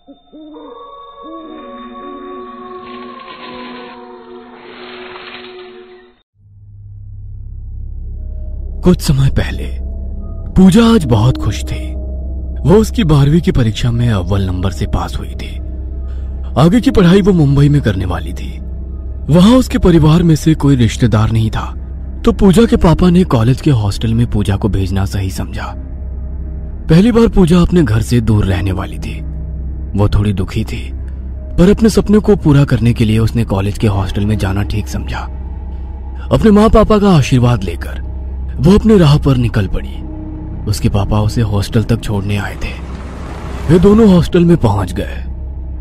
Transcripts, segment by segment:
कुछ समय पहले पूजा आज बहुत खुश थी। वो उसकी 12वीं की परीक्षा में अव्वल नंबर से पास हुई थी। आगे की पढ़ाई वो मुंबई में करने वाली थी। वहां उसके परिवार में से कोई रिश्तेदार नहीं था, तो पूजा के पापा ने कॉलेज के हॉस्टल में पूजा को भेजना सही समझा। पहली बार पूजा अपने घर से दूर रहने वाली थी। वो थोड़ी दुखी थी, पर अपने सपने को पूरा करने के लिए उसने कॉलेज के हॉस्टल में जाना ठीक समझा। अपने माँ पापा का आशीर्वाद लेकर वो अपने राह पर निकल पड़ी। उसके पापा उसे हॉस्टल तक छोड़ने आए थे। वे दोनों हॉस्टल में पहुंच गए।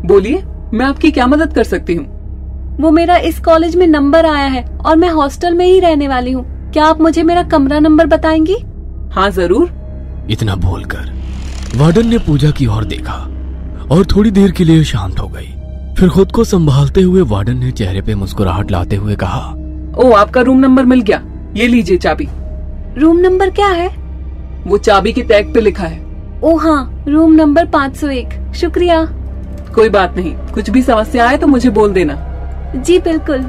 बोलिए, मैं आपकी क्या मदद कर सकती हूँ? वो मेरा इस कॉलेज में नंबर आया है और मैं हॉस्टल में ही रहने वाली हूँ। क्या आप मुझे मेरा कमरा नंबर बताएंगी? हाँ जरूर। इतना बोलकर वार्डन ने पूजा की ओर देखा और थोड़ी देर के लिए शांत हो गई। फिर खुद को संभालते हुए वार्डन ने चेहरे पे मुस्कुराहट लाते हुए कहा, ओ, आपका रूम नंबर मिल गया। ये लीजिए चाबी। रूम नंबर क्या है? वो चाबी के टैग पे लिखा है। ओ हाँ, रूम नंबर 501। शुक्रिया। कोई बात नहीं, कुछ भी समस्या आए तो मुझे बोल देना। जी बिल्कुल।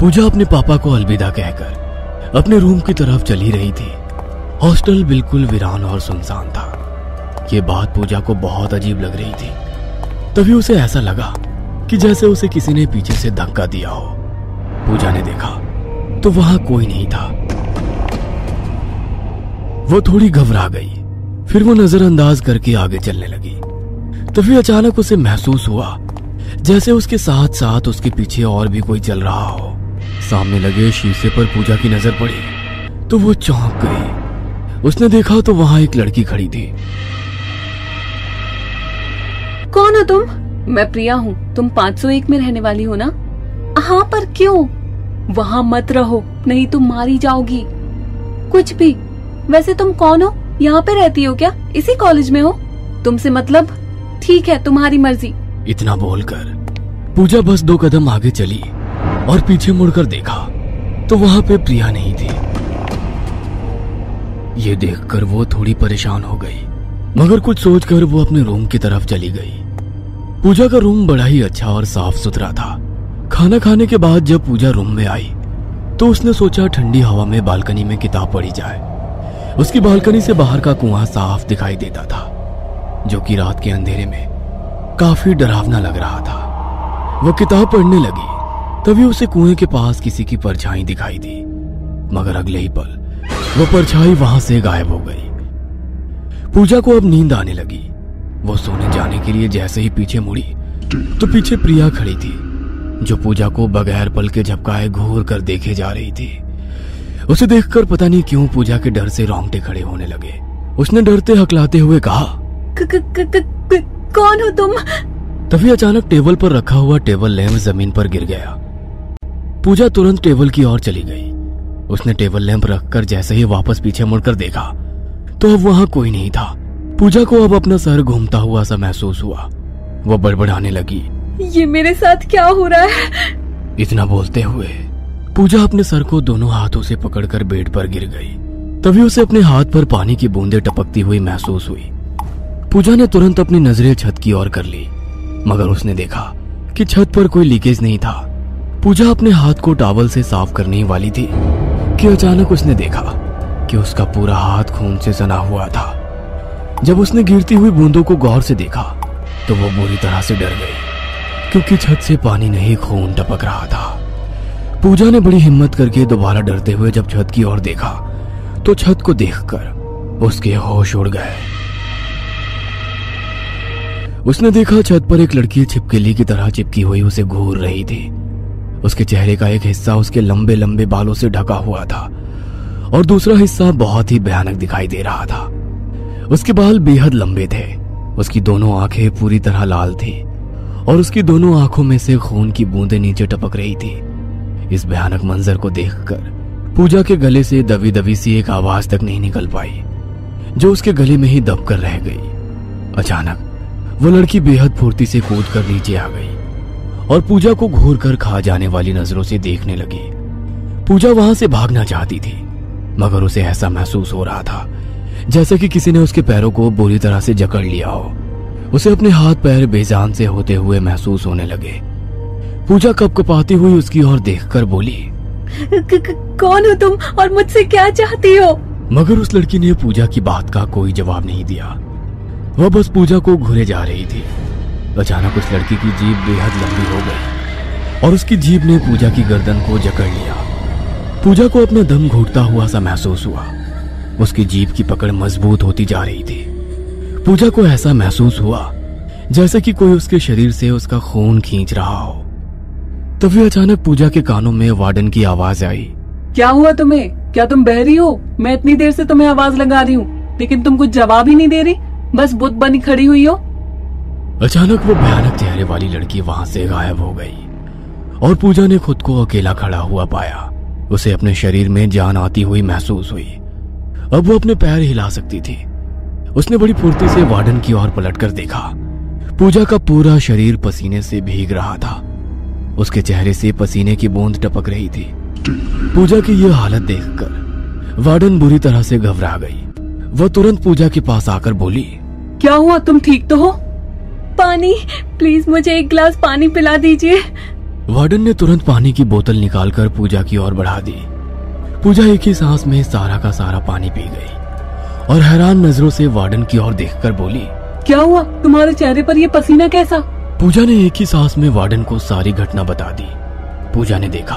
पूजा अपने पापा को अलविदा कहकर अपने रूम की तरफ चली रही थी। हॉस्टल बिल्कुल वीरान और सुनसान था। ये बात पूजा को बहुत अजीब लग रही थी। तभी उसे ऐसा लगा कि जैसे उसे किसी ने पीछे से धक्का दिया हो। पूजा ने देखा तो वहां कोई नहीं था। वो थोड़ी घबरा गई। फिर वो नजरअंदाज करके आगे चलने लगी। तभी अचानक उसे महसूस हुआ जैसे उसके साथ साथ उसके पीछे और भी कोई चल रहा हो। सामने लगे शीशे पर पूजा की नजर पड़ी तो वो चौंक गई। उसने देखा तो वहां एक लड़की खड़ी थी। कौन हो तुम? मैं प्रिया हूँ। तुम 501 में रहने वाली हो ना? हाँ, पर क्यों? वहाँ मत रहो, नहीं तुम मारी जाओगी। कुछ भी। वैसे तुम कौन हो? यहाँ पे रहती हो क्या? इसी कॉलेज में हो? तुमसे मतलब? ठीक है, तुम्हारी मर्जी। इतना बोलकर पूजा बस 2 कदम आगे चली और पीछे मुड़कर देखा तो वहां पे प्रिया नहीं थी। ये देखकर वो थोड़ी परेशान हो गई, मगर कुछ सोचकर वो अपने रूम की तरफ चली गई। पूजा का रूम बड़ा ही अच्छा और साफ सुथरा था। खाना खाने के बाद जब पूजा रूम में आई तो उसने सोचा ठंडी हवा में बालकनी में किताब पढ़ी जाए। उसकी बालकनी से बाहर का कुआं साफ दिखाई देता था, जो कि रात के अंधेरे में काफी डरावना लग रहा था। वो किताब पढ़ने लगी, तभी उसे कुएं के पास किसी की परछाई दिखाई दी, मगर अगले ही पल वो परछाई वहां से गायब हो गई। पूजा को अब नींद आने लगी। वो सोने जाने के लिए जैसे ही पीछे मुड़ी तो पीछे प्रिया खड़ी थी, जो पूजा को बगैर पल के झपकाए घूर कर देखे जा रही थी। उसे देखकर पता नहीं क्यों पूजा के डर से रोंगटे खड़े होने लगे। उसने डरते हकलाते हुए कहा, कौन हो तुम? तभी अचानक टेबल पर रखा हुआ टेबल लैंप जमीन पर गिर गया। पूजा तुरंत टेबल की ओर चली गई। उसने टेबल लैंप रखकर जैसे ही वापस पीछे मुड़कर देखा तो अब वहां कोई नहीं था। पूजा को अब अपना सर घूमता हुआ सा महसूस हुआ। वो बड़बड़ाने लगी, ये मेरे साथ क्या हो रहा है? इतना बोलते हुए पूजा अपने सर को दोनों हाथों से पकड़कर बेड पर गिर गई। तभी उसे अपने हाथ पर पानी की बूंदें टपकती हुई महसूस हुई। पूजा ने तुरंत अपनी नजरें छत की ओर कर ली, मगर उसने देखा कि छत पर कोई लीकेज नहीं था। पूजा अपने हाथ को टॉवल से साफ करने ही वाली थी कि अचानक उसने देखा कि उसका पूरा हाथ खून से सना हुआ था। जब उसने गिरती हुई बूंदों को गौर से देखा तो वो बुरी तरह से डर गई, क्योंकि छत से पानी नहीं खून टपक रहा था। पूजा ने बड़ी हिम्मत करके दोबारा डरते हुए जब छत की ओर देखा तो छत को देखकर उसके होश उड़ गए। उसने देखा छत पर एक लड़की छिपकली की तरह चिपकी हुई उसे घूर रही थी। उसके चेहरे का एक हिस्सा उसके लंबे लंबे बालों से ढका हुआ था और दूसरा हिस्सा बहुत ही भयानक दिखाई दे रहा था। उसके बाल बेहद लंबे थे। उसकी दोनों आंखें पूरी तरह लाल थी और उसकी दोनों आंखों में से खून की बूंदें नीचे टपक रही थी। इस भयानक मंजर को देखकर पूजा के गले से दबी दबी सी एक आवाज तक नहीं निकल पाई, जो उसके गले में ही दबकर रह गई। अचानक वो लड़की बेहद फुर्ती से कूद कर नीचे आ गई और पूजा को घूर कर खा जाने वाली नजरों से देखने लगी। पूजा वहां से भागना चाहती थी, मगर उसे ऐसा महसूस हो रहा था जैसे कि किसी ने उसके पैरों को बुरी तरह से जकड़ लिया हो। उसे अपने हाथ पैर बेजान से होते हुए महसूस होने लगे। पूजा कपकपाती हुई उसकी ओर देखकर बोली, कौन हो तुम और मुझसे क्या चाहती हो? मगर उस लड़की ने पूजा की बात का कोई जवाब नहीं दिया। वह बस पूजा को घूरे जा रही थी। अचानक उस लड़की की जीभ बेहद लंबी हो गई और उसकी जीभ ने पूजा की गर्दन को जकड़ लिया। पूजा को अपना दम घुटता हुआ सा महसूस हुआ। उसकी जीभ की पकड़ मजबूत होती जा रही थी। पूजा को ऐसा महसूस हुआ जैसे कि कोई उसके शरीर से उसका खून खींच रहा हो। तभी अचानक पूजा के कानों में वार्डन की आवाज आई। क्या हुआ तुम्हें? क्या तुम बहरी हो? मैं इतनी देर से तुम्हें आवाज लगा रही हूँ लेकिन तुम कुछ जवाब ही नहीं दे रही, बस बुत बनी खड़ी हुई हो। अचानक वो भयानक चेहरे वाली लड़की वहां से गायब हो गई और पूजा ने खुद को अकेला खड़ा हुआ पाया। उसे अपने शरीर में जान आती हुई महसूस हुई। अब वो अपने पैर हिला सकती थी। उसने बड़ी फुर्ती से वार्डन की ओर पलटकर देखा। पूजा का पूरा शरीर पसीने से भीग रहा था। उसके चेहरे से पसीने की बूंद टपक रही थी। पूजा की यह हालत देखकर वार्डन बुरी तरह से घबरा गई। वह तुरंत पूजा के पास आकर बोली, क्या हुआ? तुम ठीक तो हो? पानी, प्लीज मुझे एक गिलास पानी पिला दीजिए। वार्डन ने तुरंत पानी की बोतल निकालकर पूजा की ओर बढ़ा दी। पूजा एक ही सांस में सारा का सारा पानी पी गई और हैरान नजरों से वार्डन की ओर देखकर बोली, क्या हुआ? तुम्हारे चेहरे पर ये पसीना कैसा? पूजा ने एक ही सांस में वार्डन को सारी घटना बता दी। पूजा ने देखा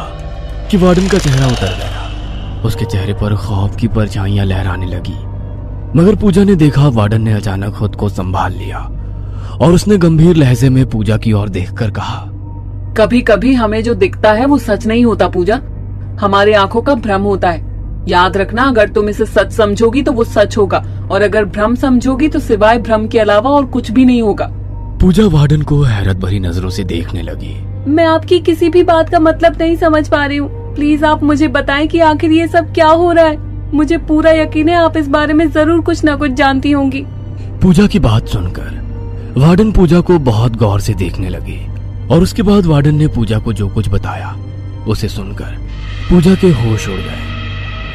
कि वार्डन का चेहरा उतर गया। उसके चेहरे पर खौफ की परछाइयां लहराने लगी। मगर पूजा ने देखा वार्डन ने अचानक खुद को संभाल लिया और उसने गंभीर लहजे में पूजा की ओर देखकर कहा, कभी कभी हमें जो दिखता है वो सच नहीं होता पूजा, हमारी आंखों का भ्रम होता है। याद रखना, अगर तुम इसे सच समझोगी तो वो सच होगा और अगर भ्रम समझोगी तो सिवाय भ्रम के अलावा और कुछ भी नहीं होगा। पूजा वार्डन को हैरत भरी नजरों से देखने लगी। मैं आपकी किसी भी बात का मतलब नहीं समझ पा रही हूँ। प्लीज आप मुझे बताएं कि आखिर ये सब क्या हो रहा है। मुझे पूरा यकीन है आप इस बारे में जरूर कुछ न कुछ जानती होंगी। पूजा की बात सुनकर वार्डन पूजा को बहुत गौर से देखने लगी और उसके बाद वार्डन ने पूजा को जो कुछ बताया उसे सुनकर पूजा के होश उड़ गए।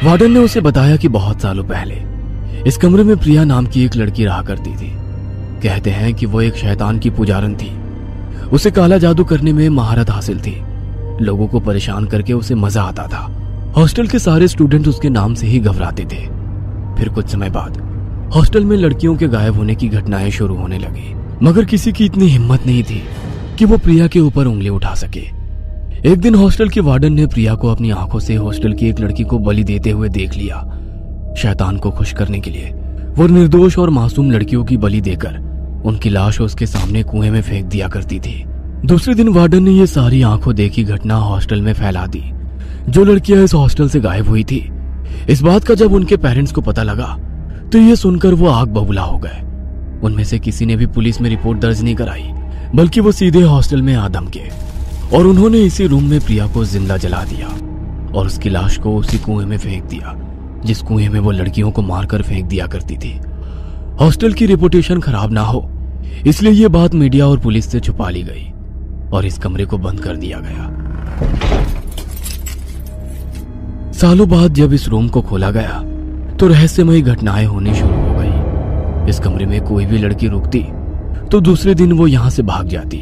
वार्डन ने उसे बताया कि बहुत सालों पहले इस कमरे में प्रिया नाम की एक लड़की रहा करती थी। कहते हैं कि वो एक शैतान की पुजारन थी। उसे काला जादू करने में महारत हासिल थी। लोगों को परेशान करके उसे मजा आता था। हॉस्टल के सारे स्टूडेंट उसके नाम से ही घबराते थे। फिर कुछ समय बाद हॉस्टल में लड़कियों के गायब होने की घटनाएं शुरू होने लगी, मगर किसी की इतनी हिम्मत नहीं थी कि वो प्रिया के ऊपर उंगली उठा सके। एक दिन हॉस्टल के वार्डन ने प्रिया को अपनी आंखों से हॉस्टल की एक लड़की को बलि देते हुए देख लिया। शैतान को खुश करने के लिए वो निर्दोष और मासूम लड़कियों की बलि देकर उनकी लाश उसके सामने कुएं में फेंक दिया करती थी। दूसरे दिन वार्डन ने ये सारी आंखों देखी घटना हॉस्टल में फैला दी। जो लड़कियां इस हॉस्टल से गायब हुई थी, इस बात का जब उनके पेरेंट्स को पता लगा तो ये सुनकर वो आग बबूला हो गए। उनमें से किसी ने भी पुलिस में रिपोर्ट दर्ज नहीं कराई, बल्कि वो सीधे हॉस्टल में आ धमके और उन्होंने इसी रूम में प्रिया को जिंदा जला दिया और उसकी लाश को उसी कुएं में फेंक दिया जिस कुएं में वो लड़कियों को मारकर फेंक दिया करती थी। हॉस्टल की रेपुटेशन खराब ना हो इसलिए ये बात मीडिया और पुलिस से छुपा ली गई और इस कमरे को बंद कर दिया गया। सालों बाद जब इस रूम को खोला गया तो रहस्यमयी घटनाएं होनी शुरू हो गई। इस कमरे में कोई भी लड़की रुकती तो दूसरे दिन वो यहां से भाग जाती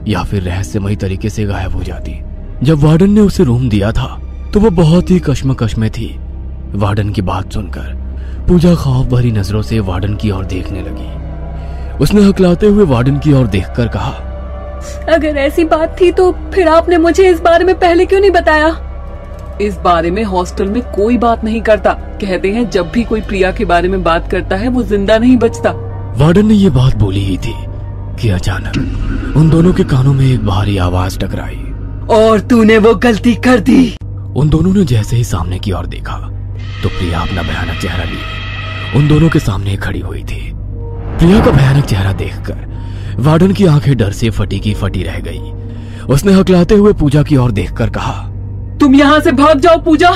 या फिर रहस्यमयी तरीके से गायब हो जाती। जब वार्डन ने उसे रूम दिया था तो वो बहुत ही कश्मकश में थी। वार्डन की बात सुनकर पूजा खौफ भरी नजरों से वार्डन की ओर देखने लगी। उसने हकलाते हुए वार्डन की ओर देखकर कहा, अगर ऐसी बात थी तो फिर आपने मुझे इस बारे में पहले क्यों नहीं बताया? इस बारे में हॉस्टल में कोई बात नहीं करता। कहते हैं जब भी कोई प्रिया के बारे में बात करता है वो जिंदा नहीं बचता। वार्डन ने ये बात बोली ही थी कि अचानक उन दोनों के कानों में एक भारी आवाज टकराई। और तूने वो गलती कर दी। उन दोनों ने जैसे ही सामने की ओर देखा तो प्रिया अपना भयानक चेहरा लिए उन दोनों के सामने खड़ी हुई थी। प्रिया का भयानक चेहरा देखकर वार्डन की आंखें डर से फटी की फटी रह गई। उसने हकलाते हुए पूजा की ओर देखकर कहा, तुम यहाँ से भाग जाओ पूजा।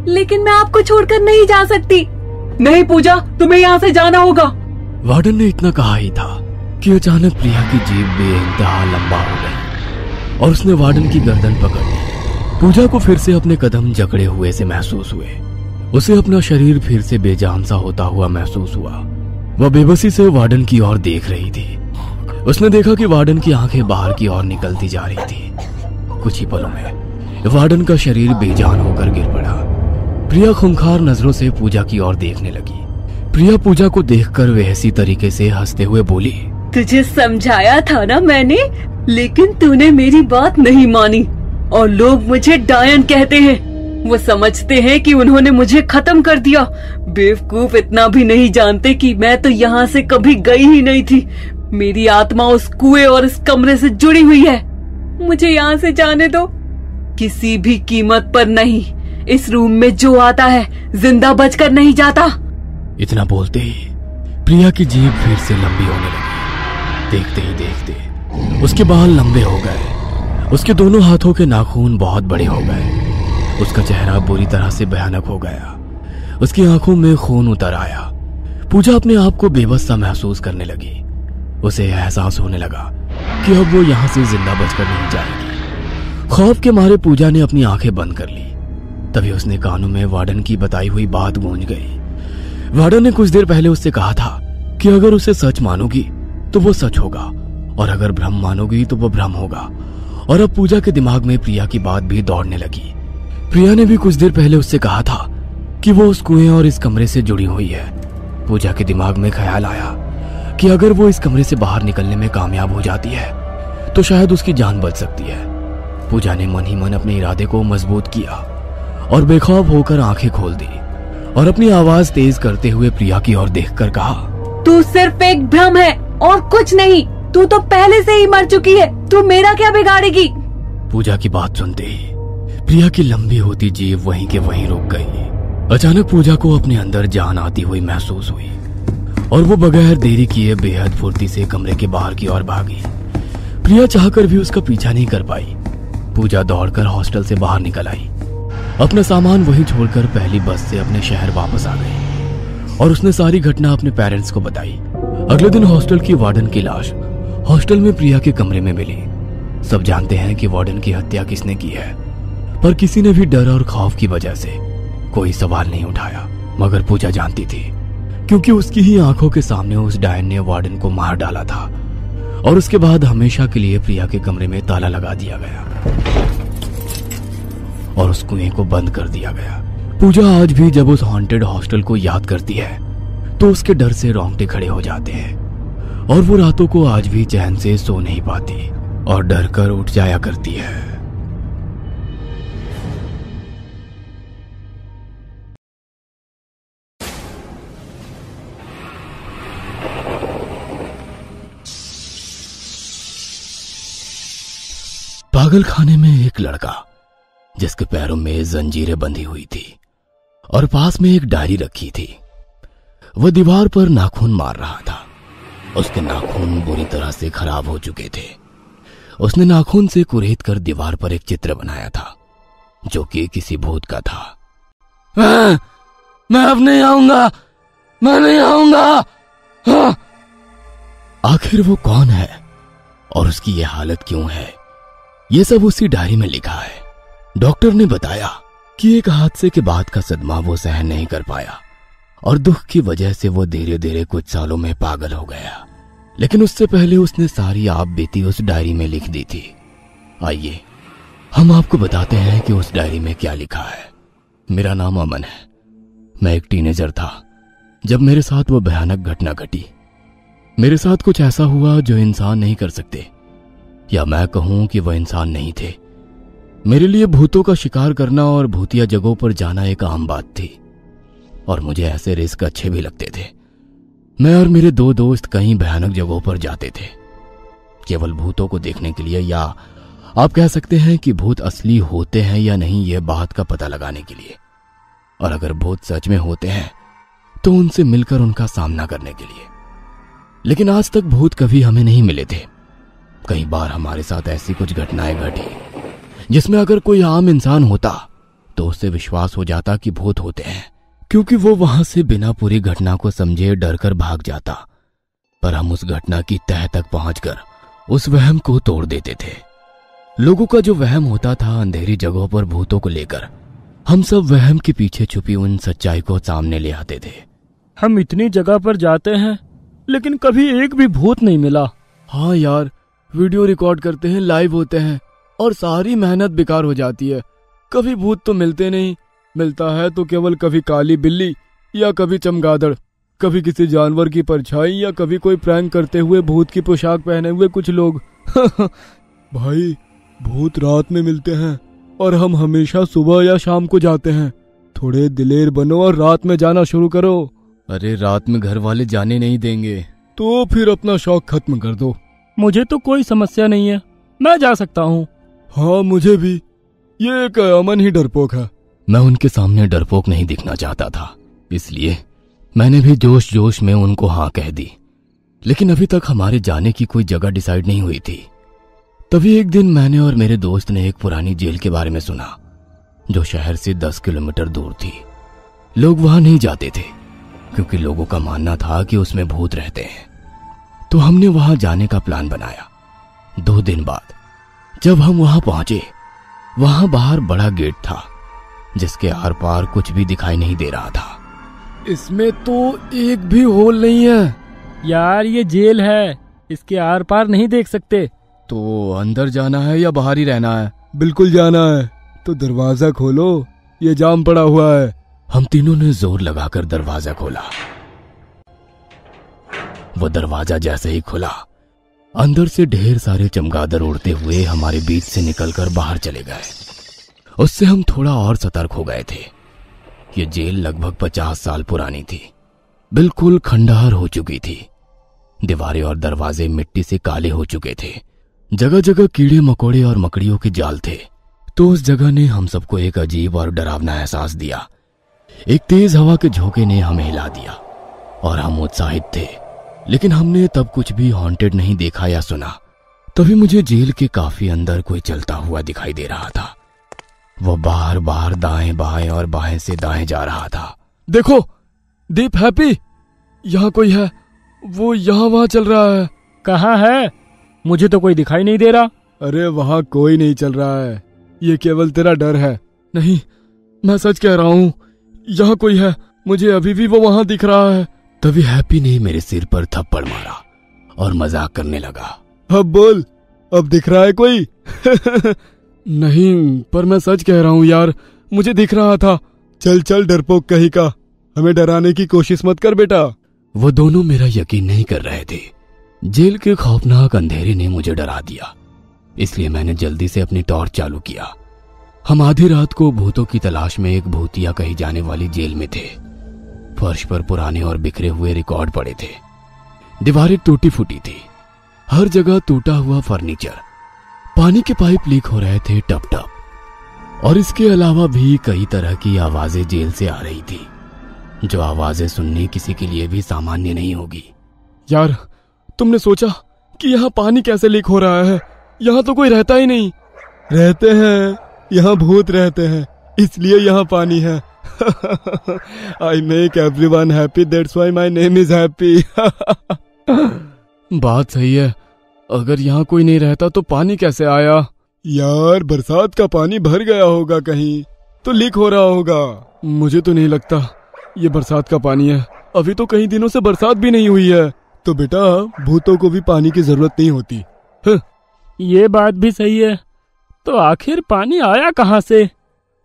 लेकिन मैं आपको छोड़कर नहीं जा सकती। नहीं पूजा, तुम्हें यहाँ से जाना होगा। वार्डन ने इतना कहा ही था कि अचानक प्रिया की जीभ बेइंतहा लंबा हो गई और उसने वार्डन की गर्दन पकड़ ली। पूजा को फिर से अपने कदम जकड़े हुए से महसूस हुए। उसे अपना शरीर फिर से बेजान सा होता हुआ महसूस हुआ। वह बेबसी से वार्डन की ओर देख रही थी उसने देखा कि वार्डन की आंखें बाहर की ओर निकलती जा रही थी। कुछ ही पलों में वार्डन का शरीर बेजान होकर गिर पड़ा। प्रिया खूंखार नजरों से पूजा की ओर देखने लगी। प्रिया पूजा को देखकर वैसी तरीके से हंसते हुए बोली, तुझे समझाया था ना मैंने, लेकिन तूने मेरी बात नहीं मानी और लोग मुझे डायन कहते हैं। वो समझते हैं कि उन्होंने मुझे खत्म कर दिया। बेवकूफ इतना भी नहीं जानते कि मैं तो यहाँ से कभी गई ही नहीं थी। मेरी आत्मा उस कुएं और इस कमरे से जुड़ी हुई है। मुझे यहाँ से जाने दो, किसी भी कीमत पर नहीं। इस रूम में जो आता है जिंदा बचकर नहीं जाता। इतना बोलते ही प्रिया की जीभ फिर से लंबी होने लगी। देखते ही देखते उसके बाल लंबे हो गए। उसके दोनों हाथों के नाखून बहुत बड़े हो गए। उसका चेहरा बुरी तरह से भयानक हो गया। उसकी आंखों में खून उतर आया। पूजा अपने आप को बेबस सा महसूस करने लगी। उसे एहसास होने लगा कि अब वो यहाँ से जिंदा बचकर नहीं जाएगी। खौफ के मारे पूजा ने अपनी आंखें बंद कर ली। तभी उसने कानों में वार्डन की बताई हुई बात गूंज गई। वार्डन ने कुछ देर पहले उससे कहा था कि अगर उसे सच मानोगी तो वो सच होगा और अगर भ्रम मानोगी तो वो भ्रम होगा। और अब पूजा के दिमाग में प्रिया की बात भी दौड़ने लगी। प्रिया ने भी कुछ देर पहले उससे कहा था कि वो उस कुएं और इस कमरे से जुड़ी हुई है। पूजा के दिमाग में ख्याल आया कि अगर वो इस कमरे से बाहर निकलने में कामयाब हो जाती है तो शायद उसकी जान बच सकती है। पूजा ने मन ही मन अपने इरादे को मजबूत किया और बेखौफ होकर आंखें खोल दी और अपनी आवाज तेज करते हुए प्रिया की ओर देखकर कहा, तू सिर्फ एक भ्रम है और कुछ नहीं। तू तो पहले से ही मर चुकी है। तू मेरा क्या बिगाड़ेगी? पूजा की बात सुनते ही प्रिया की लंबी होती जीभ वहीं के वहीं रुक गई। अचानक पूजा को अपने अंदर जान आती हुई महसूस हुई और वो बगैर देरी किए बेहद फुर्ती से कमरे के बाहर की ओर भागी। प्रिया चाहकर भी उसका पीछा नहीं कर पाई। पूजा दौड़कर हॉस्टल से बाहर निकल आई। अपना सामान वहीं छोड़कर पहली बस से अपने शहर वापस आ गई और उसने सारी घटना अपने पेरेंट्स को बताई। अगले दिन हॉस्टल की वार्डन की लाश हॉस्टल में प्रिया के कमरे में मिली। सब जानते हैं कि वार्डन की हत्या किसने की है, पर किसी ने भी डर और खौफ की वजह से कोई सवाल नहीं उठाया। मगर पूजा जानती थी, क्योंकि उसकी ही आंखों के सामने उस डायन ने वार्डन को मार डाला था और उसके बाद हमेशा के लिए प्रिया के कमरे में ताला लगा दिया गया और उस कुएं को बंद कर दिया गया। पूजा आज भी जब उस हॉन्टेड हॉस्टल को याद करती है तो उसके डर से रोंगटे खड़े हो जाते हैं और वो रातों को आज भी चैन से सो नहीं पाती और डर कर उठ जाया करती है। पागल खाने में एक लड़का जिसके पैरों में जंजीरें बंधी हुई थी और पास में एक डायरी रखी थी, वह दीवार पर नाखून मार रहा था। उसके नाखून बुरी तरह से खराब हो चुके थे। उसने नाखून से कुरेद कर दीवार पर एक चित्र बनाया था जो कि किसी भूत का था। मैं अब नहीं आऊंगा, मैं नहीं आऊंगा। हाँ। आखिर वो कौन है और उसकी ये हालत क्यों है, ये सब उसी डायरी में लिखा है। डॉक्टर ने बताया कि एक हादसे के बाद का सदमा वो सहन नहीं कर पाया और दुख की वजह से वो धीरे धीरे कुछ सालों में पागल हो गया। लेकिन उससे पहले उसने सारी आप बीती उस डायरी में लिख दी थी। आइए हम आपको बताते हैं कि उस डायरी में क्या लिखा है। मेरा नाम अमन है। मैं एक टीनेजर था जब मेरे साथ वो भयानक घटना घटी। मेरे साथ कुछ ऐसा हुआ जो इंसान नहीं कर सकते, या मैं कहूं कि वह इंसान नहीं थे। मेरे लिए भूतों का शिकार करना और भूतिया जगहों पर जाना एक आम बात थी और मुझे ऐसे रिस्क अच्छे भी लगते थे। मैं और मेरे दो दोस्त कई भयानक जगहों पर जाते थे केवल भूतों को देखने के लिए, या आप कह सकते हैं कि भूत असली होते हैं या नहीं यह बात का पता लगाने के लिए, और अगर भूत सच में होते हैं तो उनसे मिलकर उनका सामना करने के लिए। लेकिन आज तक भूत कभी हमें नहीं मिले थे। कई बार हमारे साथ ऐसी कुछ घटनाएं घटी जिसमें अगर कोई आम इंसान होता तो उससे विश्वास हो जाता कि भूत होते हैं, क्योंकि वो वहां से बिना पूरी घटना को समझे डर कर भाग जाता। पर हम उस घटना की तह तक पहुंचकर उस वहम को तोड़ देते थे। लोगों का जो वहम होता था अंधेरी जगहों पर भूतों को लेकर, हम सब वहम के पीछे छुपी उन सच्चाई को सामने ले आते थे। हम इतनी जगह पर जाते हैं लेकिन कभी एक भी भूत नहीं मिला। हाँ यार, वीडियो रिकॉर्ड करते हैं, लाइव होते हैं और सारी मेहनत बेकार हो जाती है। कभी भूत तो मिलते नहीं, मिलता है तो केवल कभी काली बिल्ली या कभी चमगादड़, कभी किसी जानवर की परछाई या कभी कोई प्रैंक करते हुए भूत की पोशाक पहने हुए कुछ लोग। भाई, भूत रात में मिलते हैं और हम हमेशा सुबह या शाम को जाते हैं। थोड़े दिलेर बनो और रात में जाना शुरू करो। अरे रात में घर वाले जाने नहीं देंगे। तो फिर अपना शौक खत्म कर दो। मुझे तो कोई समस्या नहीं है, मैं जा सकता हूँ। हाँ मुझे भी। ये एक अमन ही डरपोक है। मैं उनके सामने डरपोक नहीं दिखना चाहता था, इसलिए मैंने भी जोश जोश में उनको हाँ कह दी। लेकिन अभी तक हमारे जाने की कोई जगह डिसाइड नहीं हुई थी। तभी एक दिन मैंने और मेरे दोस्त ने एक पुरानी जेल के बारे में सुना, जो शहर से 10 किलोमीटर दूर थी। लोग वहां नहीं जाते थे क्योंकि लोगों का मानना था कि उसमें भूत रहते हैं। तो हमने वहां जाने का प्लान बनाया। 2 दिन बाद जब हम वहां पहुंचे, वहां बाहर बड़ा गेट था जिसके आर पार कुछ भी दिखाई नहीं दे रहा था। इसमें तो एक भी होल नहीं है। यार ये जेल है, इसके आर पार नहीं देख सकते। तो अंदर जाना है या बाहर ही रहना है? बिल्कुल जाना है। तो दरवाजा खोलो, ये जाम पड़ा हुआ है। हम तीनों ने जोर लगाकर दरवाजा खोला। वो दरवाजा जैसे ही खुला, अंदर से ढेर सारे चमगादड़ उड़ते हुए हमारे बीच से निकलकर बाहर चले गए। उससे हम थोड़ा और सतर्क हो गए थे। ये जेल लगभग 50 साल पुरानी थी, बिल्कुल खंडहर हो चुकी थी। दीवारें और दरवाजे मिट्टी से काले हो चुके थे। जगह जगह कीड़े मकोड़े और मकड़ियों के जाल थे। तो उस जगह ने हम सबको एक अजीब और डरावना एहसास दिया। एक तेज हवा के झोंके ने हमें हिला दिया और हम उत्साहित थे, लेकिन हमने तब कुछ भी हॉन्टेड नहीं देखा या सुना। तभी मुझे जेल के काफी अंदर कोई चलता हुआ दिखाई दे रहा था। वो बार बार दाएं बाएं और बाएं से दाएं जा रहा था। देखो दीप, हैप्पी, यहाँ कोई है। वो यहाँ वहां चल रहा है। कहाँ है? मुझे तो कोई दिखाई नहीं दे रहा। अरे वहां कोई नहीं चल रहा है, ये केवल तेरा डर है। नहीं, मैं सच कह रहा हूँ, यहाँ कोई है। मुझे अभी भी वो वहां दिख रहा है। तभी हैप्पी ने मेरे सिर पर थप्पड़ मारा और मजाक करने लगा। अब बोल, अब दिख रहा है कोई? नहीं, पर मैं सच कह रहा हूँ यार, मुझे दिख रहा था। चल चल डरपोक कहीं का, हमें डराने की कोशिश मत कर बेटा। वो दोनों मेरा यकीन नहीं कर रहे थे। जेल के खौफनाक अंधेरे ने मुझे डरा दिया, इसलिए मैंने जल्दी से अपनी टॉर्च चालू किया। हम आधी रात को भूतों की तलाश में एक भूतिया कही जाने वाली जेल में थे। फर्श पर पुराने और बिखरे हुए रिकॉर्ड पड़े थे। दीवारें टूटी फूटी थी, हर जगह टूटा हुआ फर्नीचर, पानी के पाइप लीक हो रहे थे टप टप। और इसके अलावा भी कई तरह की आवाजें जेल से आ रही थी, जो आवाजें सुननी किसी के लिए भी सामान्य नहीं होगी। यार, तुमने सोचा कि यहाँ पानी कैसे लीक हो रहा है? यहाँ तो कोई रहता ही नहीं। रहते हैं, यहाँ भूत रहते हैं, इसलिए यहाँ पानी है। I make everyone happy, that's why my name is happy. बात सही है, अगर यहाँ कोई नहीं रहता तो पानी कैसे आया? यार, बरसात का पानी भर गया होगा कहीं, तो लीक हो रहा होगा। मुझे तो नहीं लगता ये बरसात का पानी है। अभी तो कई दिनों से बरसात भी नहीं हुई है। तो बेटा, भूतों को भी पानी की जरूरत नहीं होती। ये बात भी सही है। तो आखिर पानी आया कहाँ से?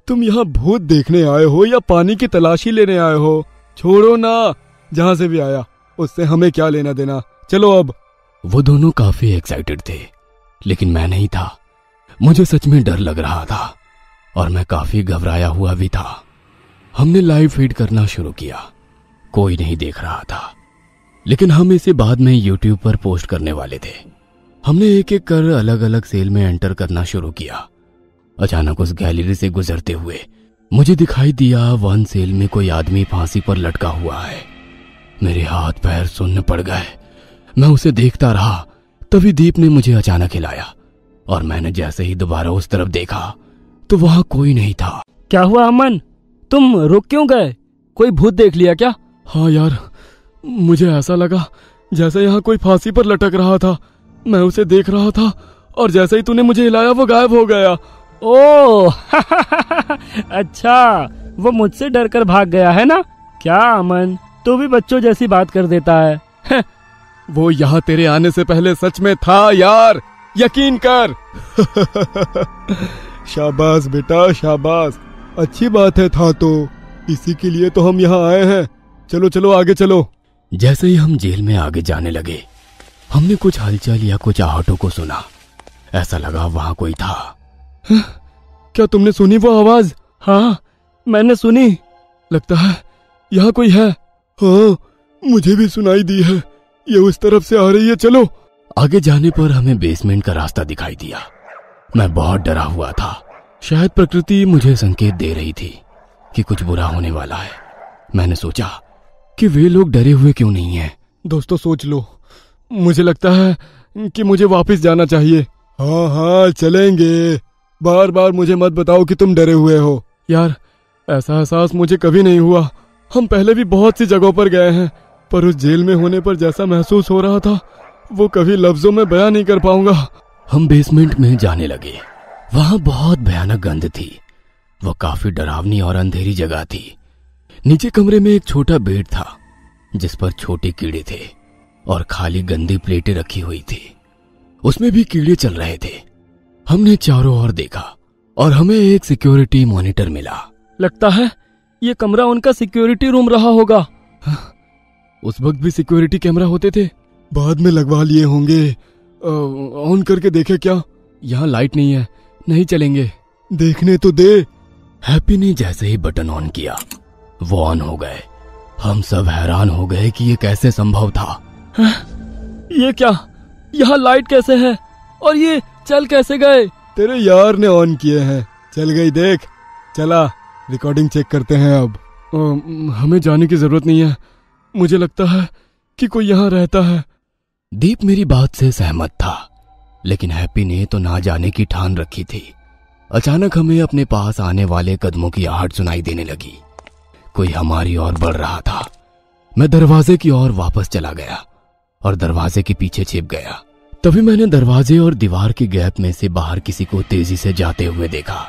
तुम यहाँ भूत देखने आए हो या पानी की तलाशी लेने आए हो? छोड़ो ना, जहाँ से भी आया उससे हमें क्या लेना देना। चलो अब। वो दोनों काफी एक्साइटेड थे, लेकिन मैं नहीं था। मुझे सच में डर लग रहा था और मैं काफी घबराया हुआ भी था। हमने लाइव फीड करना शुरू किया। कोई नहीं देख रहा था, लेकिन हम इसे बाद में YouTube पर पोस्ट करने वाले थे। हमने एक एक कर अलग अलग सेल में एंटर करना शुरू किया। अचानक उस गैलरी से गुजरते हुए मुझे दिखाई दिया 1 सेल में कोई आदमी फांसी पर लटका हुआ है। मेरे हाथ पैर सुन्न पड़ गए। मैं उसे देखता रहा, तभी दीप ने मुझे अचानक हिलाया और मैंने जैसे ही दोबारा उस तरफ देखा तो वहां कोई नहीं था। क्या हुआ अमन, तुम रुक क्यों गए? कोई भूत देख लिया क्या? हाँ यार, मुझे ऐसा लगा जैसे यहाँ कोई फांसी पर लटक रहा था। मैं उसे देख रहा था और जैसे ही तूने मुझे हिलाया वो गायब हो गया। ओह अच्छा, वो मुझसे डरकर भाग गया है ना? क्या अमन, तू भी बच्चों जैसी बात कर देता है। वो यहाँ तेरे आने से पहले सच में था यार, यकीन कर। शाबाश बेटा शाबाश, अच्छी बात है था तो, इसी के लिए तो हम यहाँ आए हैं। चलो चलो आगे चलो। जैसे ही हम जेल में आगे जाने लगे, हमने कुछ हलचल या कुछ आहटों को सुना। ऐसा लगा वहां कोई था। क्या तुमने सुनी वो आवाज? हाँ, मैंने सुनी। लगता है यहाँ कोई है। हाँ, मुझे भी सुनाई दी है, ये उस तरफ से आ रही है। चलो। आगे जाने पर हमें बेसमेंट का रास्ता दिखाई दिया। मैं बहुत डरा हुआ था। शायद प्रकृति मुझे संकेत दे रही थी कि कुछ बुरा होने वाला है। मैंने सोचा कि वे लोग डरे हुए क्यों नहीं हैं। दोस्तों सोच लो, मुझे लगता है कि मुझे वापस जाना चाहिए। हाँ हाँ चलेंगे, बार बार मुझे मत बताओ कि तुम डरे हुए हो। यार ऐसा एहसास मुझे कभी नहीं हुआ। हम पहले भी बहुत सी जगहों पर गए हैं, पर उस जेल में होने पर जैसा महसूस हो रहा था वो कभी लफ्जों में बयां नहीं कर पाऊंगा। हम बेसमेंट में जाने लगे। वहां बहुत भयानक गंध थी। वो काफी डरावनी और अंधेरी जगह थी। नीचे कमरे में एक छोटा बेड था जिस पर छोटे कीड़े थे और खाली गंदी प्लेटें रखी हुई थी। उसमें भी कीड़े चल रहे थे। हमने चारों ओर देखा और हमें एक सिक्योरिटी मॉनिटर मिला। लगता है ये कमरा उनका सिक्योरिटी रूम रहा होगा। उस वक्त भी सिक्योरिटी कैमरा होते थे, बाद में लगवा लिए होंगे। ऑन करके देखे क्या? यहाँ लाइट नहीं है, नहीं चलेंगे। देखने तो दे। हैप्पी ने जैसे ही बटन ऑन किया वो ऑन हो गए। हम सब हैरान हो गए कि ये कैसे संभव था। ये क्या? यहाँ लाइट कैसे है और ये चल कैसे गए? तेरे यार ने ऑन किए हैं, चल गई देख। चला रिकॉर्डिंग चेक करते हैं अब। हमें जाने की जरूरत नहीं है, मुझे लगता है कि कोई यहाँ रहता है। दीप मेरी बात से सहमत था, लेकिन हैप्पी ने तो ना जाने की ठान रखी थी। अचानक हमें अपने पास आने वाले कदमों की आहट सुनाई देने लगी। कोई हमारी ओर बढ़ रहा था। मैं दरवाजे की ओर वापस चला गया और दरवाजे के पीछे छिप गया। तभी मैंने दरवाजे और दीवार के गैप में से बाहर किसी को तेजी से जाते हुए देखा,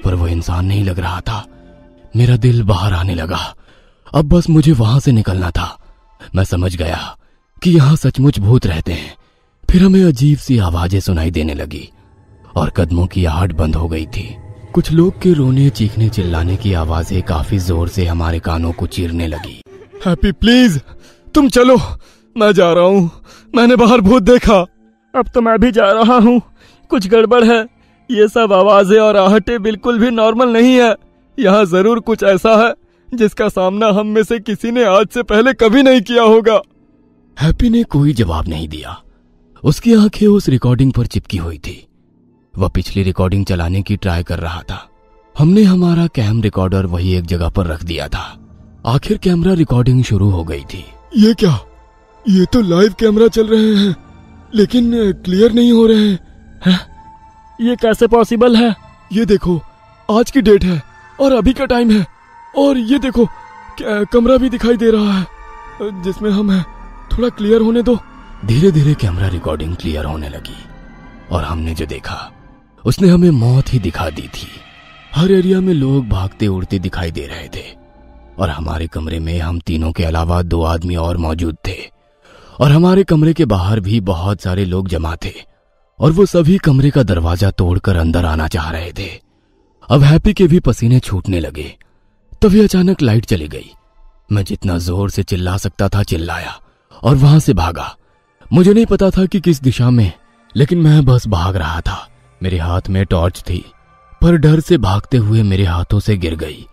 पर वो इंसान नहीं लग रहा था। मेरा दिल बाहर आने लगा। अब बस मुझे वहां से निकलना था। मैं समझ गया कि यहाँ सचमुच भूत रहते हैं। फिर हमें अजीब सी आवाजें सुनाई देने लगी और कदमों की आहट बंद हो गई थी। कुछ लोग के रोने, चीखने, चिल्लाने की आवाजें काफी जोर से हमारे कानों को चीरने लगी। हैप्पी प्लीज तुम चलो, मैं जा रहा हूँ। मैंने बाहर भूत देखा। अब तो मैं भी जा रहा हूँ। कुछ गड़बड़ है। ये सब आवाजें और आहटें बिल्कुल भी नॉर्मल नहीं है। यहाँ जरूर कुछ ऐसा है जिसका सामना हम में से किसी ने आज से पहले कभी नहीं किया होगा। हैप्पी ने कोई जवाब नहीं दिया। उसकी आंखें उस रिकॉर्डिंग पर चिपकी हुई थी। वह पिछली रिकॉर्डिंग चलाने की ट्राई कर रहा था। हमने हमारा कैम रिकॉर्डर वही एक जगह पर रख दिया था। आखिर कैमरा रिकॉर्डिंग शुरू हो गई थी। ये क्या? ये तो लाइव कैमरा चल रहे हैं लेकिन क्लियर नहीं हो रहे हैं। ये कैसे पॉसिबल है? ये देखो, आज की डेट है और अभी का टाइम है, और ये देखो कमरा भी दिखाई दे रहा है जिसमें हम हैं। थोड़ा क्लियर होने दो। धीरे धीरे कैमरा रिकॉर्डिंग क्लियर होने लगी और हमने जो देखा उसने हमें मौत ही दिखा दी थी। हर एरिया में लोग भागते उड़ते दिखाई दे रहे थे और हमारे कमरे में हम तीनों के अलावा 2 आदमी और मौजूद थे, और हमारे कमरे के बाहर भी बहुत सारे लोग जमा थे और वो सभी कमरे का दरवाजा तोड़कर अंदर आना चाह रहे थे। अब हैप्पी के भी पसीने छूटने लगे। तभी अचानक लाइट चली गई। मैं जितना जोर से चिल्ला सकता था चिल्लाया और वहां से भागा। मुझे नहीं पता था कि किस दिशा में, लेकिन मैं बस भाग रहा था। मेरे हाथ में टॉर्च थी, पर डर से भागते हुए मेरे हाथों से गिर गई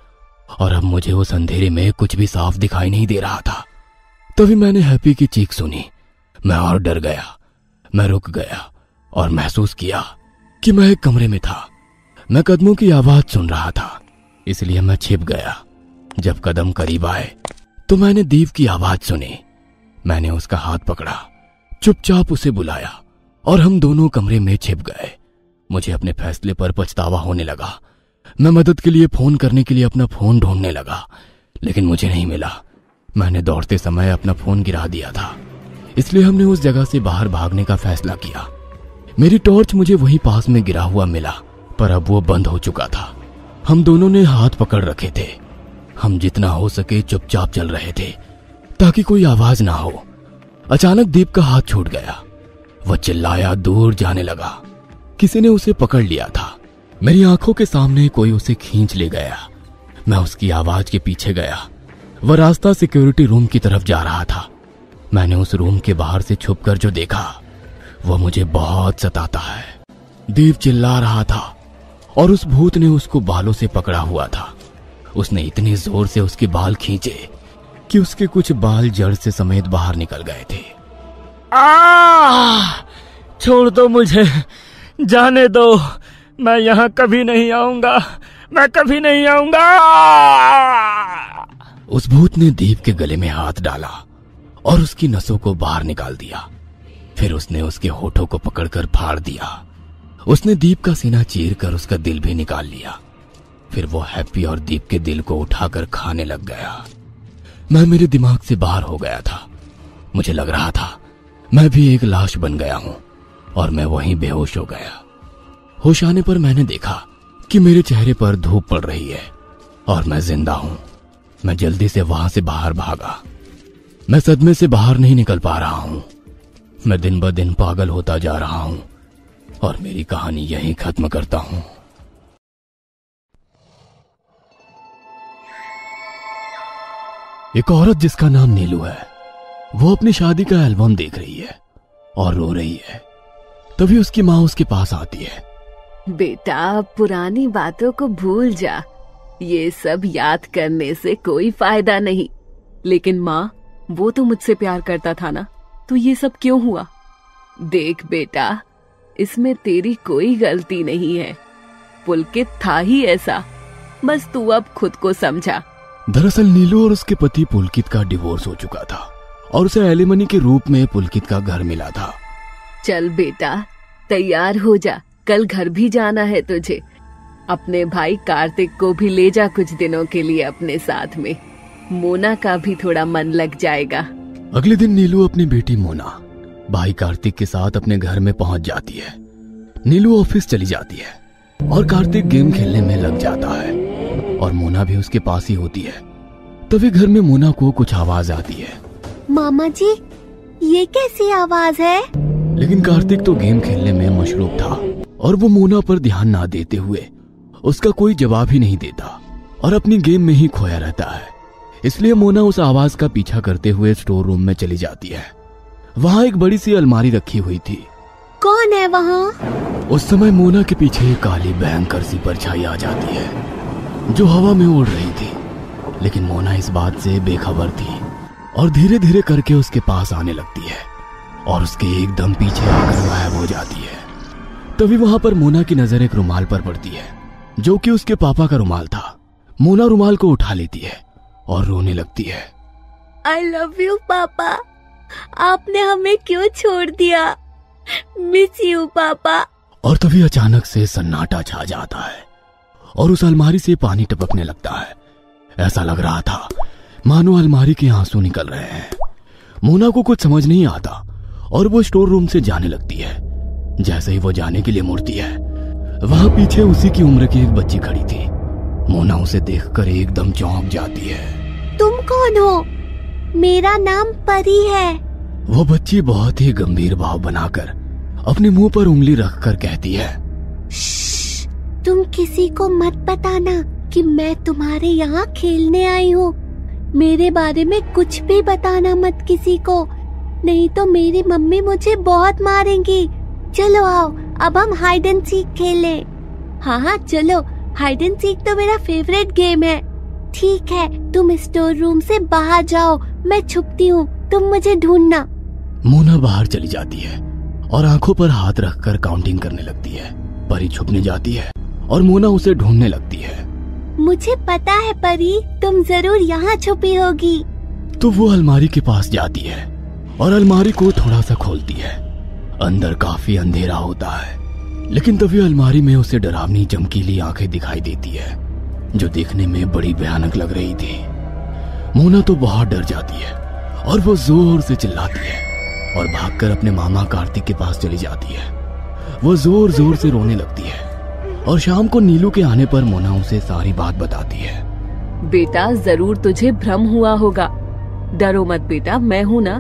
और अब मुझे उस अंधेरे में कुछ भी साफ दिखाई नहीं दे रहा था। तभी मैंने हैप्पी की चीख सुनी। मैं और डर गया। मैं रुक गया और महसूस किया कि मैं एक कमरे में था। मैं कदमों की आवाज सुन रहा था, इसलिए मैं छिप गया। जब कदम करीब आए तो मैंने दीप की आवाज सुनी। मैंने उसका हाथ पकड़ा, चुपचाप उसे बुलाया और हम दोनों कमरे में छिप गए। मुझे अपने फैसले पर पछतावा होने लगा। मैं मदद के लिए फोन करने के लिए अपना फोन ढूंढने लगा, लेकिन मुझे नहीं मिला। मैंने दौड़ते समय अपना फोन गिरा दिया था, इसलिए हमने उस जगह से बाहर भागने का फैसला किया। मेरी टॉर्च मुझे वहीं पास में गिरा हुआ मिला, पर अब वो बंद हो चुका था। हम दोनों ने हाथ पकड़ रखे थे। हम जितना हो सके चुपचाप चल रहे थे ताकि कोई आवाज ना हो। अचानक दीप का हाथ छूट गया। वह चिल्लाया, दूर जाने लगा। किसी ने उसे पकड़ लिया था। मेरी आंखों के सामने कोई उसे खींच ले गया। मैं उसकी आवाज के पीछे गया। वह रास्ता सिक्योरिटी रूम की तरफ जा रहा था। मैंने उस रूम के बाहर से छुपकर जो देखा वह मुझे बहुत सताता है। दीप चिल्ला रहा था और उस भूत ने उसको बालों से पकड़ा हुआ था। उसने इतनी जोर से उसके बाल खींचे कि उसके कुछ बाल जड़ से समेत बाहर निकल गए थे। छोड़ दो मुझे, जाने दो, मैं यहाँ कभी नहीं आऊंगा, मैं कभी नहीं आऊंगा। उस भूत ने दीप के गले में हाथ डाला और उसकी नसों को बाहर निकाल दिया। फिर उसने उसके होठों को पकड़कर फाड़ दिया। उसने दीप का सीना चीर कर उसका दिल भी निकाल लिया। फिर वो हैप्पी और दीप के दिल को उठाकर खाने लग गया। मैं मेरे दिमाग से बाहर हो गया था। मुझे लग रहा था मैं भी एक लाश बन गया हूं और मैं वहीं बेहोश हो गया। होश आने पर मैंने देखा कि मेरे चेहरे पर धूप पड़ रही है और मैं जिंदा हूं। मैं जल्दी से वहां से बाहर भागा। मैं सदमे से बाहर नहीं निकल पा रहा हूं। मैं दिन ब दिन पागल होता जा रहा हूं और मेरी कहानी यहीं खत्म करता हूं। एक औरत जिसका नाम नीलू है, वो अपनी शादी का एल्बम देख रही है और रो रही है। तभी उसकी माँ उसके पास आती है। बेटा, पुरानी बातों को भूल जा, ये सब याद करने से कोई फायदा नहीं। लेकिन माँ, वो तो मुझसे प्यार करता था ना, तो ये सब क्यों हुआ? देख बेटा, इसमें तेरी कोई गलती नहीं है। पुलकित था ही ऐसा, बस तू अब खुद को समझा। दरअसल नीलू और उसके पति पुलकित का डिवोर्स हो चुका था और उसे एलिमनी के रूप में पुलकित का घर मिला था। चल बेटा, तैयार हो जा, कल घर भी जाना है तुझे। अपने भाई कार्तिक को भी ले जा कुछ दिनों के लिए अपने साथ में। मोना का भी थोड़ा मन लग जाएगा। अगले दिन नीलू अपनी बेटी मोना भाई कार्तिक के साथ अपने घर में पहुंच जाती है। नीलू ऑफिस चली जाती है और कार्तिक गेम खेलने में लग जाता है और मोना भी उसके पास ही होती है। तभी घर में मोना को कुछ आवाज आती है। मामा जी, ये कैसी आवाज है? लेकिन कार्तिक तो गेम खेलने में मशरूफ था और वो मोना पर ध्यान ना देते हुए उसका कोई जवाब ही नहीं देता और अपनी गेम में ही खोया रहता है। इसलिए मोना उस आवाज का पीछा करते हुए स्टोर रूम में चली जाती है। वहाँ एक बड़ी सी अलमारी रखी हुई थी। कौन है वहाँ? उस समय मोना के पीछे एक काली भयंकर सी परछाई आ जाती है जो हवा में उड़ रही थी। लेकिन मोना इस बात से बेखबर थी और धीरे धीरे करके उसके पास आने लगती है और उसके एकदम पीछे आकर गायब हो जाती है। तभी वहां पर मोना की नजर एक रुमाल पर पड़ती है जो कि उसके पापा का रुमाल था। मोना रुमाल को उठा लेती है और रोने लगती है। I love you पापा, आपने हमें क्यों छोड़ दिया? मिस यू पापा। और तभी अचानक से सन्नाटा छा जाता है और उस अलमारी से पानी टपकने लगता है। ऐसा लग रहा था मानो अलमारी के आंसू निकल रहे हैं। मोना को कुछ समझ नहीं आता और वो स्टोर रूम से जाने लगती है। जैसे ही वो जाने के लिए मुड़ती है, वहां पीछे उसी की उम्र की एक बच्ची खड़ी थी। मोना उसे देखकर एकदम चौंक जाती है। तुम कौन हो? मेरा नाम परी है। वो बच्ची बहुत ही गंभीर भाव बनाकर अपने मुंह पर उंगली रखकर कहती है, श्श्श, तुम किसी को मत बताना कि मैं तुम्हारे यहाँ खेलने आई हूँ। मेरे बारे में कुछ भी बताना मत किसी को, नहीं तो मेरी मम्मी मुझे बहुत मारेंगी। चलो आओ, अब हम हाइड एंड सीक खेलें। हाँ चलो, हाइड एंड सीक तो मेरा फेवरेट गेम है। ठीक है, तुम स्टोर रूम से बाहर जाओ, मैं छुपती हूँ, तुम मुझे ढूंढना। मोना बाहर चली जाती है और आंखों पर हाथ रखकर काउंटिंग करने लगती है। परी छुपने जाती है और मोना उसे ढूंढने लगती है। मुझे पता है परी, तुम जरूर यहाँ छुपी होगी। तो वो अलमारी के पास जाती है और अलमारी को थोड़ा सा खोलती है। अंदर काफी अंधेरा होता है, लेकिन तभी अलमारी में उसे डरावनी चमकीली आंखें दिखाई देती है जो देखने में बड़ी भयानक लग रही थी। मोना तो बहुत डर जाती है और वो जोर से चिल्लाती है और भागकर अपने मामा कार्तिक के पास चली जाती है। वो जोर जोर से रोने लगती है और शाम को नीलू के आने पर मोना उसे सारी बात बताती है। बेटा, जरूर तुझे भ्रम हुआ होगा। डरो मत बेटा, मैं हूँ ना।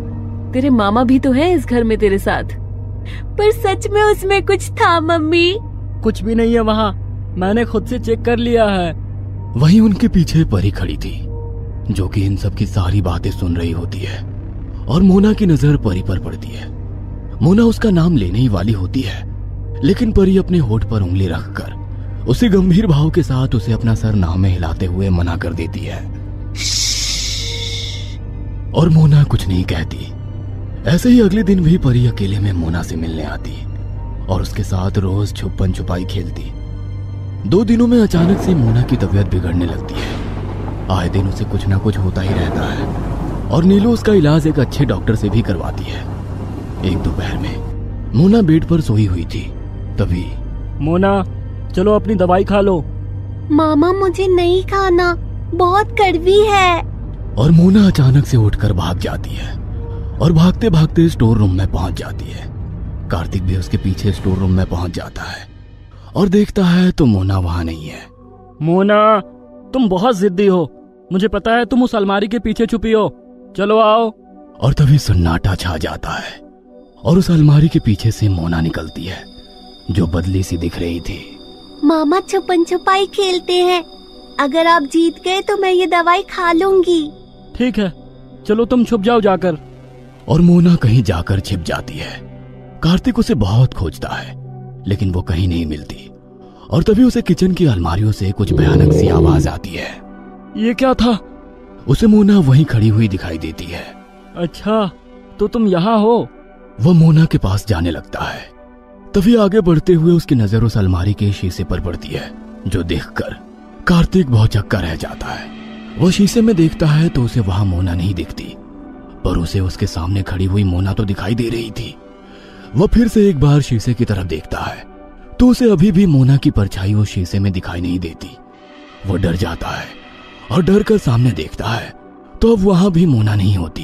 तेरे मामा भी तो हैं इस घर में तेरे साथ। पर सच में उसमें कुछ था मम्मी। कुछ भी नहीं है वहाँ, मैंने खुद से चेक कर लिया है। वहीं उनके पीछे परी खड़ी थी, जो कि इन सब की सारी बातें सुन रही होती है और मोना की नजर परी पर पड़ती है। मोना उसका नाम लेने ही वाली होती है, लेकिन परी अपने होठ पर उंगली रखकर उसी गंभीर भाव के साथ उसे अपना सर नाम में हिलाते हुए मना कर देती है। और मोना कुछ नहीं कहती। ऐसे ही अगले दिन भी परी अकेले में मोना से मिलने आती और उसके साथ रोज छुपन छुपाई खेलती। 2 दिनों में अचानक से मोना की तबीयत बिगड़ने लगती है। आए दिन उसे कुछ ना कुछ होता ही रहता है और नीलू उसका इलाज एक अच्छे डॉक्टर से भी करवाती है। एक दोपहर में मोना बेड पर सोई हुई थी, तभी मोना चलो अपनी दवाई खा लो। मामा मुझे नहीं खाना, बहुत कड़वी है। और मोना अचानक से उठकर भाग जाती है और भागते भागते स्टोर रूम में पहुंच जाती है। कार्तिक भी उसके पीछे स्टोर रूम में पहुंच जाता है और देखता है तो मोना वहां नहीं है। मोना तुम बहुत जिद्दी हो, मुझे पता है तुम उस अलमारी के पीछे छुपी हो, चलो आओ। और तभी सन्नाटा छा जाता है और उस अलमारी के पीछे से मोना निकलती है, जो बदली सी दिख रही थी। मामा छुपन छुपाई खेलते हैं, अगर आप जीत गए तो मैं ये दवाई खा लूंगी। ठीक है, चलो तुम छुप जाओ जाकर। और मोना कहीं जाकर छिप जाती है। कार्तिक उसे बहुत खोजता है, लेकिन वो कहीं नहीं मिलती। और तभी उसे किचन की अलमारियों से कुछ भयानक सी आवाज आती है। ये क्या था? उसे मोना वहीं खड़ी हुई दिखाई देती है। अच्छा, तो तुम यहाँ हो? वह मोना के पास जाने लगता है। तभी आगे बढ़ते हुए उसकी नजर उस अलमारी के शीशे पर पड़ती है, जो देखकर कार्तिक भौचक्का रह जाता है। वो शीशे में देखता है तो उसे वहां मोना नहीं दिखती, पर उसे उसके सामने खड़ी हुई मोना तो दिखाई दे रही थी। वह फिर से एक बार शीशे की तरफ देखता है तो उसे अभी भी मोना की परछाई उस शीशे में दिखाई नहीं देती। वो डर जाता है और डर कर सामने देखता है तो अब वहां भी मोना नहीं होती।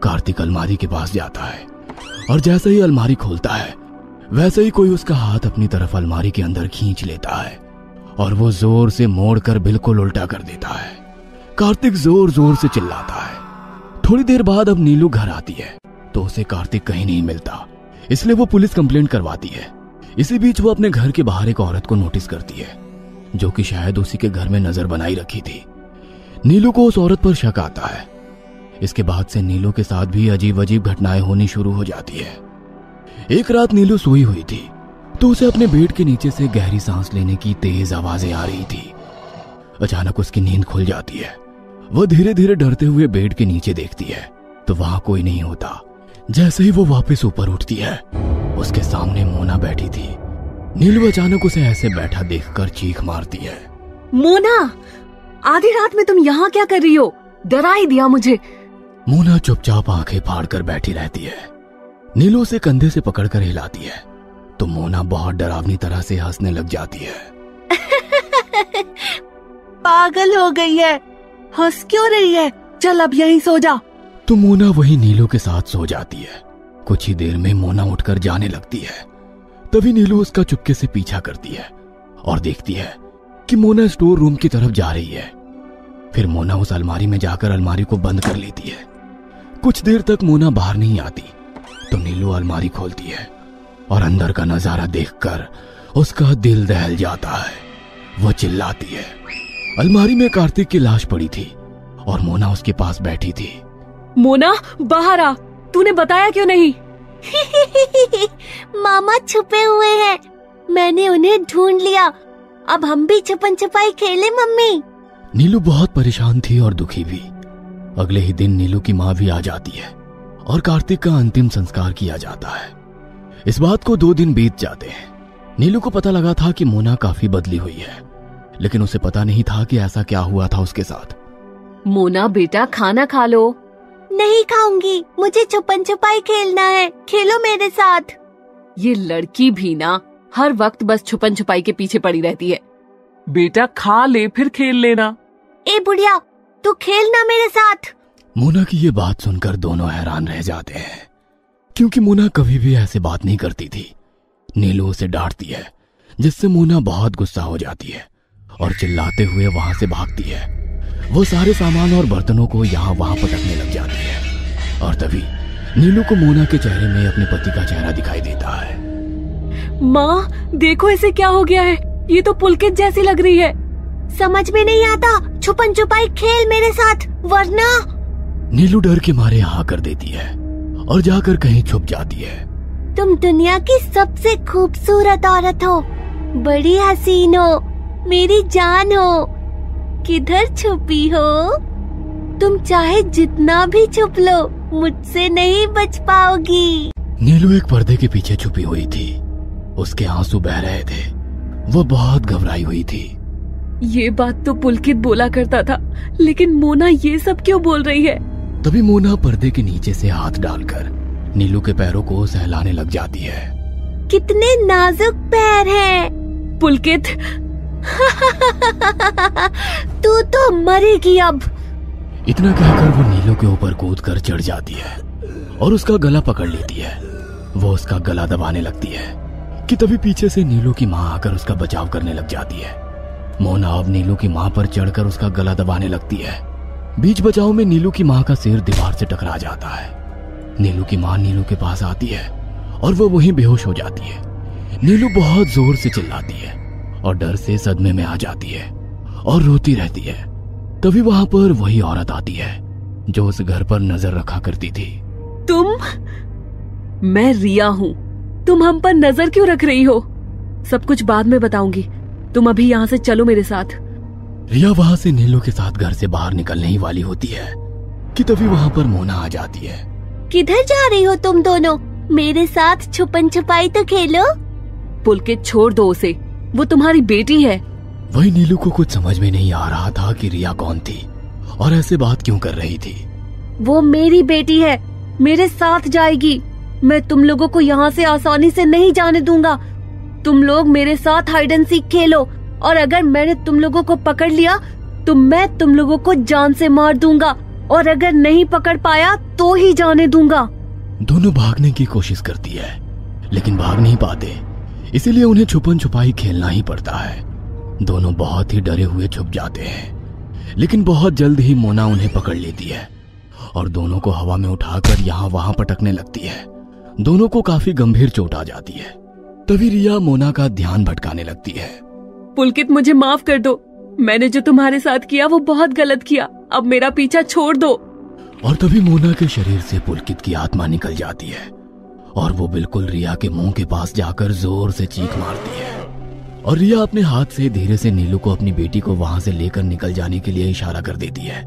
कार्तिक अलमारी के पास जाता है और जैसे ही अलमारी खोलता है वैसे ही कोई उसका हाथ अपनी तरफ अलमारी के अंदर खींच लेता है और वो जोर से मोड़कर बिल्कुल उल्टा कर देता है। कार्तिक जोर जोर से चिल्लाता है। थोड़ी देर बाद अब नीलू घर आती है तो उसे कार्तिक कहीं नहीं मिलता, इसलिए वो पुलिस कंप्लेंट करवाती है। इसी बीच वो अपने घर के बाहर एक औरत को नोटिस करती है, जो कि शायद उसी के घर में नजर बनाई रखी थी। नीलू को उस औरत पर शक आता है। इसके बाद से नीलू के साथ भी अजीब अजीब घटनाएं होनी शुरू हो जाती है। एक रात नीलू सोई हुई थी तो उसे अपने बेड के नीचे से गहरी सांस लेने की तेज आवाजें आ रही थी। अचानक उसकी नींद खुल जाती है। वह धीरे धीरे डरते हुए बेड के नीचे देखती है तो वहां कोई नहीं होता। जैसे ही वो वापस ऊपर उठती है उसके सामने मोना बैठी थी। नीलू अचानक उसे ऐसे बैठा देखकर चीख मारती है। मोना, आधी रात में तुम यहाँ क्या कर रही हो? डरा ही दिया मुझे। मोना चुपचाप आंखें फाड़कर बैठी रहती है। नीलू उसे कंधे से पकड़कर हिलाती है तो मोना बहुत डरावनी तरह से हंसने लग जाती है। पागल हो गई है, हंस क्यों रही है? चल अब यहीं सो जा। तो मोना वही नीलू के साथ सो जाती है। कुछ ही देर में मोना उठकर जाने लगती है। तभी नीलू उसका चुपके से पीछा करती है और देखती है कि मोना स्टोर रूम की तरफ जा रही है। फिर मोना उस अलमारी में जाकर अलमारी को बंद कर लेती है। कुछ देर तक मोना बाहर नहीं आती तो नीलू अलमारी खोलती है और अंदर का नजारा देखकर उसका दिल दहल जाता है। वो चिल्लाती है। अलमारी में कार्तिक की लाश पड़ी थी और मोना उसके पास बैठी थी। मोना बाहर आ, तूने बताया क्यों नहीं? मामा छुपे हुए हैं, मैंने उन्हें ढूंढ लिया। अब हम भी छुपन छुपाई खेले मम्मी। नीलू बहुत परेशान थी और दुखी भी। अगले ही दिन नीलू की माँ भी आ जाती है और कार्तिक का अंतिम संस्कार किया जाता है। इस बात को 2 दिन बीत जाते हैं। नीलू को पता लगा था कि मोना काफी बदली हुई है, लेकिन उसे पता नहीं था कि ऐसा क्या हुआ था उसके साथ। मोना बेटा, खाना खा लो। नहीं खाऊंगी, मुझे छुपन छुपाई खेलना है, खेलो मेरे साथ। ये लड़की भी ना हर वक्त बस छुपन छुपाई के पीछे पड़ी रहती है। बेटा खा ले फिर खेल लेना। ए बुढ़िया, तू खेलना मेरे साथ। मोना की ये बात सुनकर दोनों हैरान रह जाते हैं, क्योंकि मोना कभी भी ऐसे बात नहीं करती थी। नीलू उसे डांटती है, जिससे मोना बहुत गुस्सा हो जाती है और चिल्लाते हुए वहां से भागती है। वो सारे सामान और बर्तनों को यहाँ वहां पटकने लग जाती है और तभी नीलू को मोना के चेहरे में अपने पति का चेहरा दिखाई देता है। माँ देखो इसे क्या हो गया है, ये तो पुलकित जैसी लग रही है। समझ में नहीं आता, छुपन छुपाई खेल मेरे साथ वरना। नीलू डर के मारे हाँ कर देती है और जाकर कहीं छुप जाती है। तुम दुनिया की सबसे खूबसूरत औरत हो, बड़ी हसीन हो, मेरी जान हो। किधर छुपी हो? तुम चाहे जितना भी छुप लो, मुझसे नहीं बच पाओगी। नीलू एक पर्दे के पीछे छुपी हुई थी। उसके आंसू बह रहे थे। वो बहुत घबराई हुई थी। ये बात तो पुलकित बोला करता था, लेकिन मोना ये सब क्यों बोल रही है? तभी मोना पर्दे के नीचे से हाथ डालकर नीलू के पैरों को सहलाने लग जाती है। कितने नाजुक पैर हैं। पुलकित तू तो मरेगी अब। इतना कहकर वो नीलू के ऊपर कूद कर चढ़ जाती है और उसका गला पकड़ लेती है। वो उसका गला दबाने लगती है कि तभी पीछे से नीलू की माँ आकर उसका बचाव करने लग जाती है। मोना अब नीलू की माँ पर चढ़कर उसका गला दबाने लगती है। बीच बचाव में नीलू की माँ का सिर दीवार से टकरा जाता है। नीलू की माँ नीलू के पास आती है और वो वहीं बेहोश हो जाती है। नीलू बहुत जोर से चिल्लाती है और डर से सदमे में आ जाती है और रोती रहती है। तभी वहां पर वही औरत आती है जो उस घर पर नजर रखा करती थी। तुम? मैं रिया हूँ। तुम हम पर नजर क्यों रख रही हो? सब कुछ बाद में बताऊंगी। तुम अभी यहाँ से चलो मेरे साथ। रिया वहां से नीलू के साथ घर से बाहर निकलने ही वाली होती है कि तभी वहां पर मोना आ जाती है। किधर जा रही हो तुम दोनों? मेरे साथ छुपन छुपाई तो खेलो। पुलकित छोड़ दो उसे, वो तुम्हारी बेटी है। वही नीलू को कुछ समझ में नहीं आ रहा था कि रिया कौन थी और ऐसे बात क्यों कर रही थी। वो मेरी बेटी है, मेरे साथ जाएगी। मैं तुम लोगों को यहाँ से आसानी से नहीं जाने दूंगा। तुम लोग मेरे साथ हाइड एंड सीक खेलो और अगर मैंने तुम लोगों को पकड़ लिया तो मैं तुम लोगों को जान से मार दूंगा और अगर नहीं पकड़ पाया तो ही जाने दूंगा। दोनों भागने की कोशिश करती है लेकिन भाग नहीं पाते, इसीलिए उन्हें छुपन छुपाई खेलना ही पड़ता है। दोनों बहुत ही डरे हुए छुप जाते हैं लेकिन बहुत जल्द ही मोना उन्हें पकड़ लेती है और दोनों को हवा में उठाकर यहाँ वहां पटकने लगती है। दोनों को काफी गंभीर चोट आ जाती है। तभी रिया मोना का ध्यान भटकाने लगती है। पुलकित मुझे माफ कर दो, मैंने जो तुम्हारे साथ किया वो बहुत गलत किया। अब मेरा पीछा छोड़ दो। और तभी मोना के शरीर से पुलकित की आत्मा निकल जाती है और वो बिल्कुल रिया के मुंह के पास जाकर जोर से चीख मारती है और रिया अपने हाथ से धीरे से नीलू को अपनी बेटी को वहां से लेकर निकल जाने के लिए इशारा कर देती है।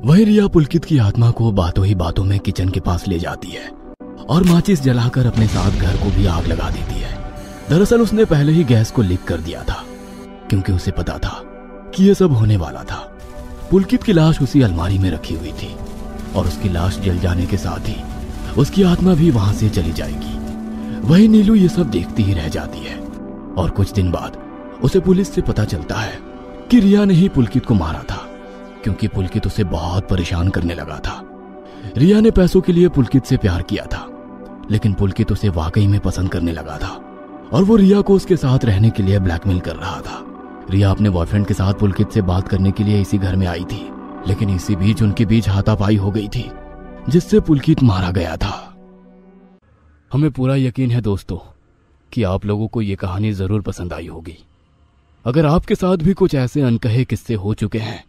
वही रिया पुलकित की आत्मा को बातों ही बातों में किचन के पास ले जाती है और माचिस जलाकर अपने साथ घर को भी आग लगा देती है। दरअसल उसने पहले ही गैस को लीक कर दिया था क्योंकि उसे पता था कि यह सब होने वाला था। पुलकित की लाश उसी अलमारी में रखी हुई थी और उसकी लाश जल जाने के साथ ही उसकी आत्मा भी वहां से चली जाएगी। वही नीलू ये सब देखती ही रह जाती है और कुछ दिन बाद उसे पुलिस से पता चलता है कि रिया ने ही पुलकित को मारा था क्योंकि पुलकित उसे बहुत परेशान करने लगा था। रिया ने पैसों के लिए पुलकित से प्यार किया था लेकिन पुलकित उसे वाकई में पसंद करने लगा था और वो रिया को उसके साथ रहने के लिए ब्लैकमेल कर रहा था। रिया अपने बॉयफ्रेंड के साथ पुलकित से बात करने के लिए इसी घर में आई थी लेकिन इसी बीच उनके बीच हाथापाई हो गई थी जिससे पुलकित मारा गया था। हमें पूरा यकीन है दोस्तों कि आप लोगों को ये कहानी जरूर पसंद आई होगी। अगर आपके साथ भी कुछ ऐसे अनकहे किस्से हो चुके हैं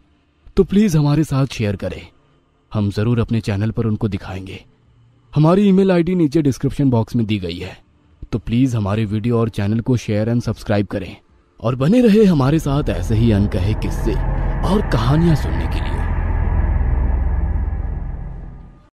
तो प्लीज हमारे साथ शेयर करें। हम जरूर अपने चैनल पर उनको दिखाएंगे। हमारी ईमेल आईडी नीचे डिस्क्रिप्शन बॉक्स में दी गई है, तो प्लीज हमारे वीडियो और चैनल को शेयर एंड सब्सक्राइब करें और बने रहे हमारे साथ ऐसे ही अनकहे किस्से और कहानियां सुनने के लिए।